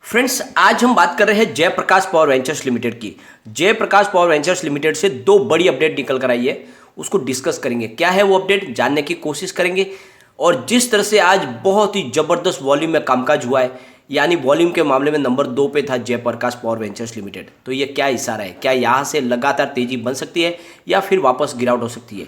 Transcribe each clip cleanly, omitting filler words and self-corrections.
Friends, आज हम बात कर रहे हैं जयप्रकाश पावर वेंचर्स लिमिटेड की। जयप्रकाश पावर वेंचर्स लिमिटेड से दो बड़ी अपडेट निकल कर आई है, उसको डिस्कस करेंगे। क्या है वो अपडेट, जानने की कोशिश करेंगे। और जिस तरह से आज बहुत ही जबरदस्त वॉल्यूम में कामकाज हुआ है, यानी वॉल्यूम के मामले में नंबर 2 पे था जयप्रकाश पावर वेंचर्स लिमिटेड, तो ये क्या इशारा है? क्या यहाँ से लगातार तेजी बन सकती है या फिर वापस गिरावट हो सकती है?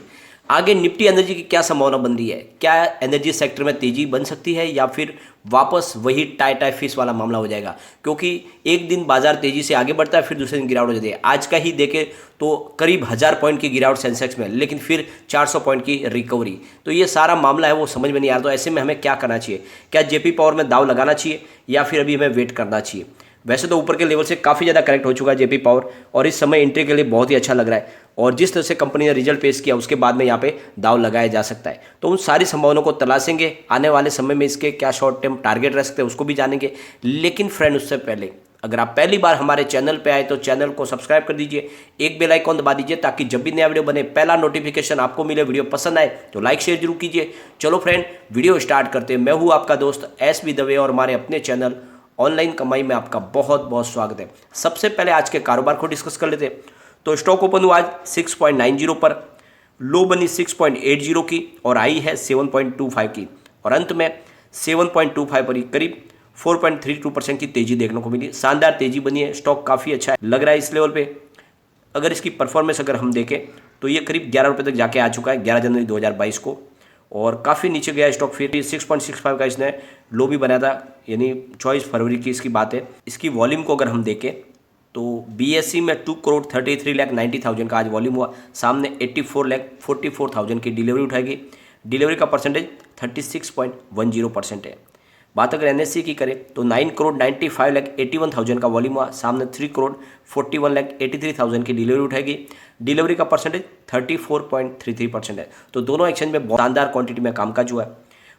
आगे निफ्टी एनर्जी की क्या संभावना बन रही है? क्या एनर्जी सेक्टर में तेजी बन सकती है या फिर वापस वही टाई फिश वाला मामला हो जाएगा? क्योंकि एक दिन बाजार तेजी से आगे बढ़ता है, फिर दूसरे दिन गिरावट हो जाती है। आज का ही देखें तो करीब 1000 पॉइंट की गिरावट सेंसेक्स में, लेकिन फिर 400 पॉइंट की रिकवरी। तो ये सारा मामला है वो समझ में नहीं आ रहा। तो ऐसे में हमें क्या करना चाहिए? क्या जेपी पावर में दाव लगाना चाहिए या फिर अभी हमें वेट करना चाहिए? वैसे तो ऊपर के लेवल से काफ़ी ज़्यादा करेक्ट हो चुका है जेपी पावर, और इस समय एंट्री के लिए बहुत ही अच्छा लग रहा है। और जिस तरह से कंपनी ने रिजल्ट पेश किया, उसके बाद में यहाँ पे दाव लगाया जा सकता है। तो उन सारी संभावनाओं को तलाशेंगे। आने वाले समय में इसके क्या शॉर्ट टर्म टारगेट रह सकते हैं उसको भी जानेंगे। लेकिन फ्रेंड, उससे पहले अगर आप पहली बार हमारे चैनल पे आए तो चैनल को सब्सक्राइब कर दीजिए, एक बेल आइकॉन दबा दीजिए ताकि जब भी नया वीडियो बने पहला नोटिफिकेशन आपको मिले। वीडियो पसंद आए तो लाइक शेयर जरूर कीजिए। चलो फ्रेंड, वीडियो स्टार्ट करते हैं। मैं हूँ आपका दोस्त एस.बी. दवे और हमारे अपने चैनल ऑनलाइन कमाई में आपका बहुत बहुत स्वागत है। सबसे पहले आज के कारोबार को डिस्कस कर लेते हैं। तो स्टॉक ओपन हुआ आज 6.90 पर, लो बनी 6.80 की और आई है 7.25 की, और अंत में 7.25 पर ही करीब 4.32% की तेजी देखने को मिली। शानदार तेजी बनी है, स्टॉक काफ़ी अच्छा है लग रहा है इस लेवल पे। अगर इसकी परफॉर्मेंस अगर हम देखें तो ये करीब 11 रुपये तक जाके आ चुका है 11 जनवरी 2022 को, और काफ़ी नीचे गया स्टॉक। फिर 6.65 का इसने लो भी बनाया था, यानी 24 फरवरी की इसकी बात है। इसकी वॉल्यूम को अगर हम देखें तो बीएससी में 2,33,90,000 का आज वॉल्यूम हुआ। सामने 84,44,000 की डिलीवरी उठाएगी। डिलीवरी का परसेंटेज 36.10% है। बात अगर एनएससी की करें तो 9,95,81,000 का वॉल्यूम हुआ। सामने 3,41,83,000 की डिलीवरी उठाएगी। डिलीवरी का परसेंटेज 34.33% है। तो दोनों एक्सचेंज में बहुत शानदार क्वांटिटी में कामकाज हुआ है।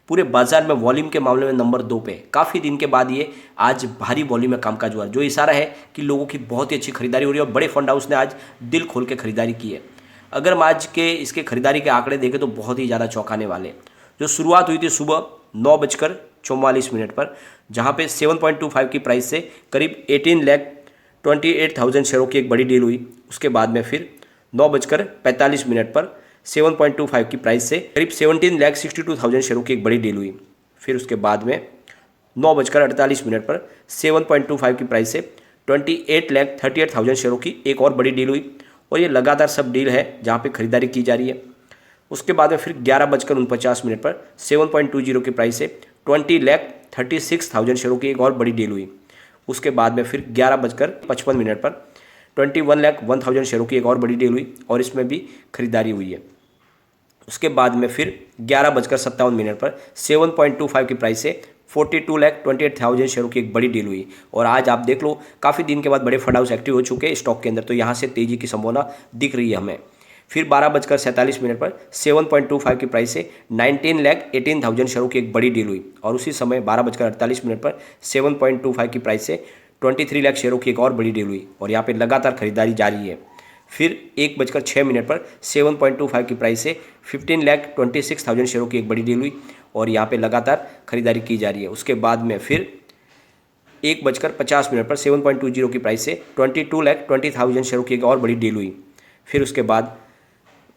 पूरे बाजार में वॉल्यूम के मामले में नंबर 2 पे, काफ़ी दिन के बाद ये आज भारी वॉल्यूम में कामकाज हुआ, जो इशारा है कि लोगों की बहुत ही अच्छी खरीदारी हो रही है और बड़े फंड हाउस ने आज दिल खोल के खरीदारी की है। अगर हम आज के इसके खरीदारी के आंकड़े देखें तो बहुत ही ज़्यादा चौंकाने वाले। जो शुरुआत हुई थी सुबह 9:44 पर, जहाँ पे 7.25 की प्राइस से करीब 18,28,000 शेयरों की एक बड़ी डील हुई। उसके बाद में फिर 9:45 पर 7.25 की प्राइस से करीब 17,62,000 शेयरों की एक बड़ी डील हुई। फिर उसके बाद में 9:48 पर 7.25 की प्राइस से 28,38,000 शेयरों की एक और बड़ी डील हुई। और ये लगातार सब डील है जहाँ पे खरीदारी की जा रही है। उसके बाद में फिर 11:49 पर 7.20 की प्राइस से 20,36,000 शेयरों की एक और बड़ी डील हुई। उसके बाद में फिर 11:55 पर 21,01,000 शेयरों की एक और बड़ी डील हुई और इसमें भी खरीदारी हुई है। उसके बाद में फिर 11:57 पर 7.25 की प्राइस से 42,28,000 शेयरों की एक बड़ी डील हुई। और आज आप देख लो, काफ़ी दिन के बाद बड़े फंड हाउस एक्टिव हो चुके हैं स्टॉक के अंदर, तो यहाँ से तेजी की संभावना दिख रही है हमें। फिर 12:47 पर 7.25 की प्राइस से 19,18,000 शेयरों की एक बड़ी डील हुई। और उसी समय 12:48 पर 7.25 की प्राइस से 23 लाख शेयरों की एक और बड़ी डील हुई और यहाँ पे लगातार खरीदारी जारी है। फिर 1:06 पर 7.25 की प्राइस से 15,26,000 शेयरों की एक बड़ी डील हुई और यहाँ पे लगातार खरीदारी की जा रही है। उसके बाद में फिर 1:50 पर 7.20 की प्राइस से 22,20,000 शेयरों की एक और बड़ी डील हुई। फिर उसके बाद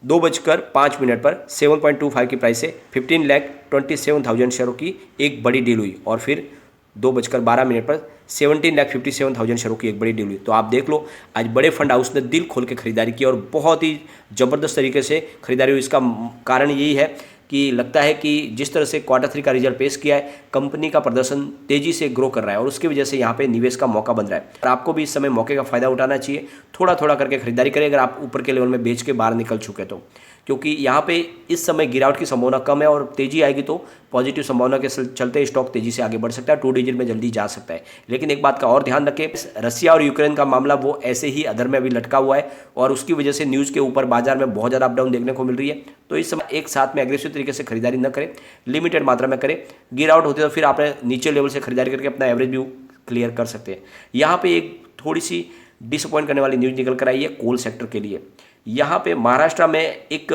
2:05 पर 7.25 की प्राइस से 15,27,000 शेयरों की एक बड़ी डील हुई और फिर 2:12 पर 17,57,000 शेयरों की एक बड़ी डील हुई। तो आप देख लो, आज बड़े फंड हाउस ने दिल खोल के खरीदारी की और बहुत ही ज़बरदस्त तरीके से खरीदारी हुई। इसका कारण यही है कि लगता है कि जिस तरह से Q3 का रिजल्ट पेश किया है, कंपनी का प्रदर्शन तेजी से ग्रो कर रहा है और उसकी वजह से यहाँ पे निवेश का मौका बन रहा है। और आपको भी इस समय मौके का फ़ायदा उठाना चाहिए। थोड़ा थोड़ा करके खरीदारी करें अगर आप ऊपर के लेवल में बेच के बाहर निकल चुके तो, क्योंकि यहाँ पे इस समय गिरावट की संभावना कम है और तेजी आएगी तो पॉजिटिव संभावना के चलते स्टॉक तेजी से आगे बढ़ सकता है, 2 डिजिट में जल्दी जा सकता है। लेकिन एक बात का और ध्यान रखें, रसिया और यूक्रेन का मामला वो ऐसे ही अधर में अभी लटका हुआ है और उसकी वजह से न्यूज़ के ऊपर बाजार में बहुत ज़्यादा अपडाउन देखने को मिल रही है। तो इस समय एक साथ में एग्रेसिव तरीके से खरीदारी न करें, लिमिटेड मात्रा में करें। गिरावट होती है तो फिर आप नीचे लेवल से खरीदारी करके अपना एवरेज व्यू क्लियर कर सकते हैं। यहाँ पे एक थोड़ी सी डिसअपॉइंट करने वाली न्यूज़ निकल कर आई है कोल सेक्टर के लिए। यहाँ पे महाराष्ट्र में एक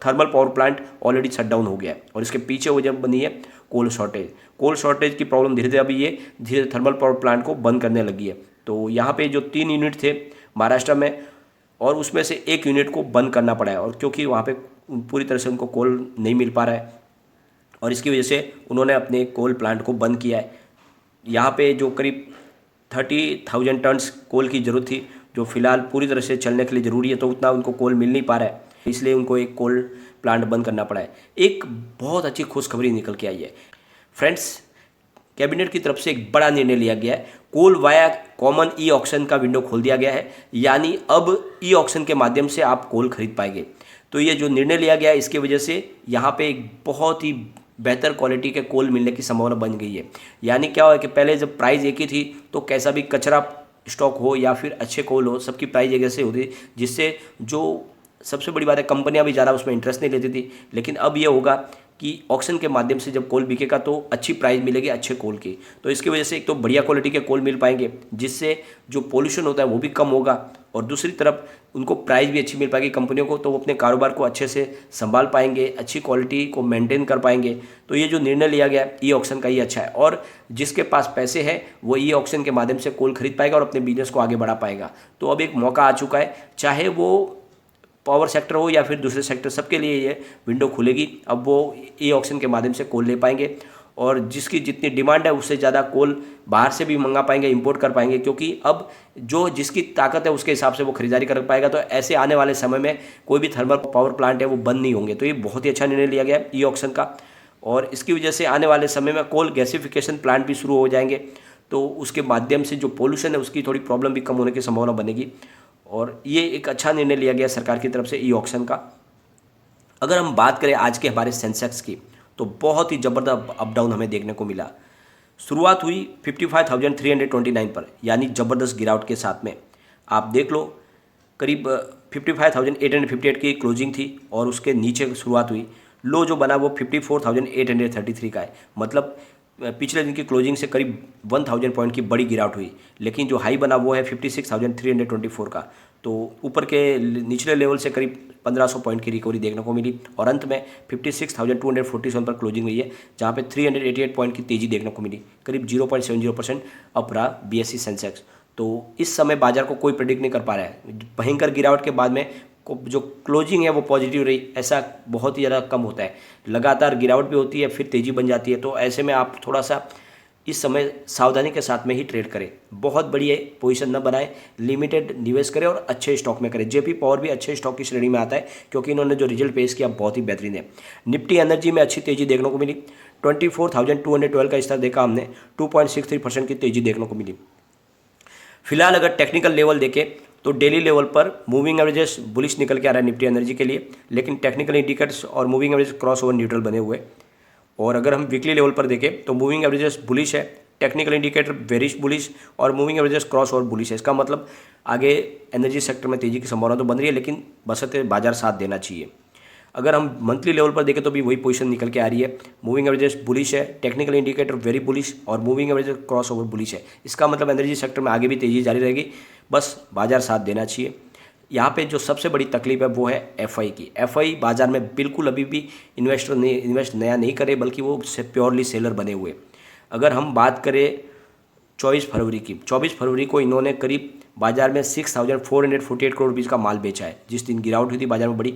thermal power plant already shut down हो गया है और इसके पीछे वजह बनी है कोल शॉर्टेज की प्रॉब्लम धीरे धीरे अभी ये धीरे थर्मल पावर प्लांट को बंद करने लगी है। तो यहाँ पे जो 3 यूनिट थे महाराष्ट्र में, और उसमें से 1 यूनिट को बंद करना पड़ा है, और क्योंकि वहाँ पे पूरी तरह से उनको कोल नहीं मिल पा रहा है, और इसकी वजह से उन्होंने अपने कोल प्लांट को बंद किया है। यहाँ पे जो करीब 30,000 टन्स कोल की ज़रूरत थी, जो फिलहाल पूरी तरह से चलने के लिए ज़रूरी है, तो उतना उनको कोल मिल नहीं पा रहा है, इसलिए उनको एक कोल प्लांट बंद करना पड़ा है। एक बहुत अच्छी खुशखबरी निकल के आई है फ्रेंड्स, कैबिनेट की तरफ से एक बड़ा निर्णय लिया गया है। कोल वाया कॉमन ई ऑक्शन का विंडो खोल दिया गया है, यानी अब ई ऑक्शन के माध्यम से आप कोल खरीद पाएंगे। तो ये जो निर्णय लिया गया है, इसकी वजह से यहाँ पे एक बहुत ही बेहतर क्वालिटी के कोल मिलने की संभावना बन गई है। यानी क्या है कि पहले जब प्राइस एक ही थी, तो कैसा भी कचरा स्टॉक हो या फिर अच्छे कोल हो, सबकी प्राइस एक जैसे होती, जिससे जो सबसे बड़ी बात है कंपनियां भी ज़्यादा उसमें इंटरेस्ट नहीं लेती थी। लेकिन अब ये होगा कि ऑक्शन के माध्यम से जब कोल बिकेगा तो अच्छी प्राइस मिलेगी अच्छे कोल की। तो इसकी वजह से एक तो बढ़िया क्वालिटी के कोल मिल पाएंगे, जिससे जो पोल्यूशन होता है वो भी कम होगा, और दूसरी तरफ उनको प्राइस भी अच्छी मिल पाएगी कंपनियों को, तो वो अपने कारोबार को अच्छे से संभाल पाएंगे, अच्छी क्वालिटी को मेंटेन कर पाएंगे। तो ये जो निर्णय लिया गया ई ऑक्शन का, ये अच्छा है, और जिसके पास पैसे हैं वो ई ऑक्शन के माध्यम से कोल खरीद पाएगा और अपने बिजनेस को आगे बढ़ा पाएगा। तो अब एक मौका आ चुका है, चाहे वो पावर सेक्टर हो या फिर दूसरे सेक्टर, सबके लिए ये विंडो खुलेगी। अब वो ई ऑक्शन के माध्यम से कोल ले पाएंगे, और जिसकी जितनी डिमांड है उससे ज़्यादा कोल बाहर से भी मंगा पाएंगे, इंपोर्ट कर पाएंगे, क्योंकि अब जो जिसकी ताकत है उसके हिसाब से वो खरीदारी कर पाएगा। तो ऐसे आने वाले समय में कोई भी थर्मल पावर प्लांट है वो बंद नहीं होंगे। तो ये बहुत ही अच्छा निर्णय लिया गया है ई ऑक्शन का, और इसकी वजह से आने वाले समय में कोल गैसिफिकेशन प्लांट भी शुरू हो जाएंगे। तो उसके माध्यम से जो पोल्यूशन है उसकी थोड़ी प्रॉब्लम भी कम होने की संभावना बनेगी, और ये एक अच्छा निर्णय लिया गया सरकार की तरफ से ई ऑक्शन का। अगर हम बात करें आज के हमारे सेंसेक्स की, तो बहुत ही ज़बरदस्त अप डाउन हमें देखने को मिला। शुरुआत हुई 55,329 पर, यानी ज़बरदस्त गिरावट के साथ में। आप देख लो करीब 55,858 की क्लोजिंग थी, और उसके नीचे शुरुआत हुई। लो जो बना वो 54,833 का है, मतलब पिछले दिन की क्लोजिंग से करीब 1,000 पॉइंट की बड़ी गिरावट हुई। लेकिन जो हाई बना वो है 56,324 का। तो ऊपर के निचले लेवल से करीब 1,500 पॉइंट की रिकवरी देखने को मिली, और अंत में 56,247 पर क्लोजिंग हुई है, जहाँ पे 388 पॉइंट की तेज़ी देखने को मिली। करीब 0.70% अप रहा बीएसई सेंसेक्स। तो इस समय बाजार को कोई प्रेडिक्ट नहीं कर पा रहा है। भयंकर गिरावट के बाद में जो क्लोजिंग है वो पॉजिटिव रही, ऐसा बहुत ही ज़्यादा कम होता है। लगातार गिरावट भी होती है फिर तेज़ी बन जाती है। तो ऐसे में आप थोड़ा सा इस समय सावधानी के साथ में ही ट्रेड करें, बहुत बड़ी पोजीशन न बनाएं, लिमिटेड निवेश करें और अच्छे स्टॉक में करें। जेपी पावर भी अच्छे स्टॉक की श्रेणी में आता है, क्योंकि इन्होंने जो रिजल्ट पेश किया बहुत ही बेहतरीन है। निफ्टी एनर्जी में अच्छी तेज़ी देखने को मिली, 24,212 का स्तर देखा हमने, 2.63% की तेज़ी देखने को मिली। फिलहाल अगर टेक्निकल लेवल देखें तो डेली लेवल पर मूविंग एवरेजेस बुलिश निकल के आ रहा है निफ्टी एनर्जी के लिए, लेकिन टेक्निकल इंडिकेटर्स और moving average cross over neutral बने हुए। और अगर हम वीकली लेवल पर देखें तो मूविंग एवरेजेस बुलिश है, टेक्निकल इंडिकेटर वेरिश बुलिश, और moving averages cross over bullish है। इसका मतलब आगे एनर्जी सेक्टर में तेज़ी की संभावना तो बन रही है, लेकिन बशर्ते बाजार साथ देना चाहिए। अगर हम मंथली लेवल पर देखें तो भी वही पोजीशन निकल के आ रही है। मूविंग एवरेजेस बुलिश है, टेक्निकल इंडिकेटर वेरी बुलिश, और moving averages cross over bullish है। इसका मतलब एनर्जी सेक्टर में आगे भी तेज़ी जारी रहेगी, बस बाजार साथ देना चाहिए। यहाँ पे जो सबसे बड़ी तकलीफ है वो है एफआई की। एफआई बाजार में बिल्कुल अभी भी इन्वेस्ट नया नहीं करे, बल्कि वो प्योरली सेलर बने हुए। अगर हम बात करें 24 फरवरी की, 24 फरवरी को इन्होंने करीब बाजार में 6,448 करोड़ रुपीज़ का माल बेचा है, जिस दिन गिरावट हुई थी बाजार में बड़ी।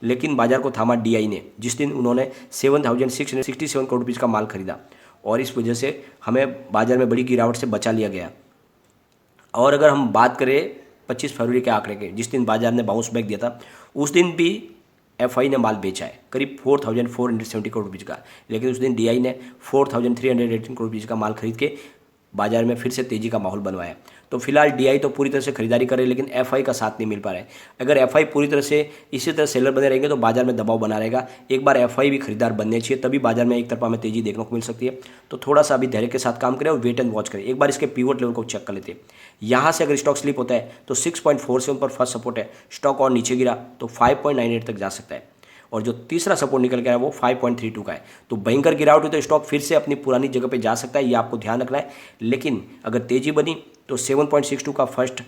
लेकिन बाजार को थामा डीआई ने, जिस दिन उन्होंने 7,667 करोड़ रुपीज़ का माल खरीदा, और इस वजह से हमें बाजार में बड़ी गिरावट से बचा लिया गया। और अगर हम बात करें 25 फरवरी के आंकड़े के, जिस दिन बाजार ने बाउंस बैक दिया था, उस दिन भी एफआई ने माल बेचा है करीब 4,470 करोड़ रुपीज़ का, लेकिन उस दिन डीआई ने 4,318 करोड़ रुपीज़ का माल खरीद के बाजार में फिर से तेज़ी का माहौल बनवाया। तो फिलहाल डीआई तो पूरी तरह से खरीदारी करे, लेकिन एफआई का साथ नहीं मिल पा रहा है। अगर एफआई पूरी तरह से इसी तरह सेलर बने रहेंगे तो बाजार में दबाव बना रहेगा। एक बार एफआई भी खरीदार बनने चाहिए, तभी बाजार में एक तरफा में तेज़ी देखने को मिल सकती है। तो थोड़ा सा अभी धैर्य के साथ काम करें और वेट एंड वॉच करें। एक बार इसके पिवट लेवल को चेक कर लेते हैं। यहाँ से अगर स्टॉक स्लिप होता है तो 6.47 पर फर्स्ट सपोर्ट है, स्टॉक और नीचे गिरा तो 5.98 तक जा सकता है, और जो तीसरा सपोर्ट निकल के आया वो 5.32 का है। तो भयंकर गिरावट हुई तो स्टॉक फिर से अपनी पुरानी जगह पे जा सकता है, ये आपको ध्यान रखना है। लेकिन अगर तेज़ी बनी तो 7.62 का फर्स्ट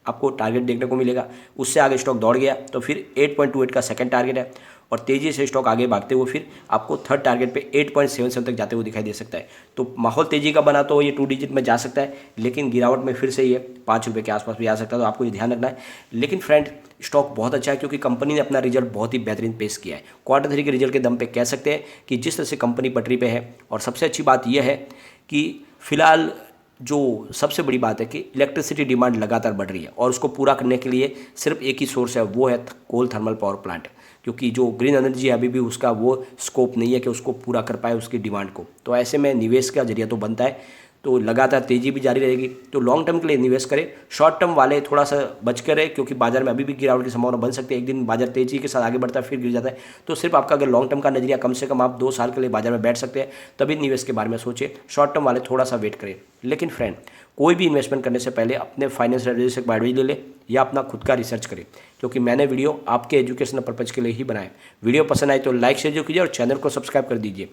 आपको टारगेट देखने को मिलेगा। उससे आगे स्टॉक दौड़ गया तो फिर 8.28 का सेकंड टारगेट है, और तेज़ी से स्टॉक आगे भागते हुए फिर आपको थर्ड टारगेट पे 8.77 तक जाते हुए दिखाई दे सकता है। तो माहौल तेज़ी का बना तो ये 2 डिजिट में जा सकता है, लेकिन गिरावट में फिर से ये 5 रुपये के आसपास भी आ सकता है, तो आपको ये ध्यान रखना है। लेकिन फ्रेंड स्टॉक बहुत अच्छा है क्योंकि कंपनी ने अपना रिजल्ट बहुत ही बेहतरीन पेश किया है। Q3 के रिजल्ट के दम पे कह सकते हैं कि जिस तरह से कंपनी पटरी पे है। और सबसे अच्छी बात यह है कि फिलहाल जो सबसे बड़ी बात है कि इलेक्ट्रिसिटी डिमांड लगातार बढ़ रही है और उसको पूरा करने के लिए सिर्फ एक ही सोर्स है, वो है कोल थर्मल पावर प्लांट, क्योंकि जो ग्रीन एनर्जी है अभी भी उसका वो स्कोप नहीं है कि उसको पूरा कर पाए उसकी डिमांड को। तो ऐसे में निवेश का जरिया तो बनता है, तो लगातार तेज़ी भी जारी रहेगी। तो लॉन्ग टर्म के लिए निवेश करें, शॉर्ट टर्म वाले थोड़ा सा बच कर रहे, क्योंकि बाजार में अभी भी गिरावट की संभावना बन सकती है। एक दिन बाजार तेज़ी के साथ आगे बढ़ता है फिर गिर जाता है। तो सिर्फ आपका अगर लॉन्ग टर्म का नजरिया, कम से कम आप 2 साल के लिए बाजार में बैठ सकते हैं, तभी निवेश के बारे में सोचिए। शॉर्ट टर्म वाले थोड़ा सा वेट करें। लेकिन फ्रेंड, कोई भी इन्वेस्टमेंट करने से पहले अपने फाइनेंशियल एडवाइजर से एडवाइस ले ले या अपना खुद का रिसर्च करें, क्योंकि मैंने वीडियो आपके एजुकेशनल पर्पज़ के लिए ही बनाया। वीडियो पसंद आए तो लाइक शेयर कीजिए और चैनल को सब्सक्राइब कर दीजिए।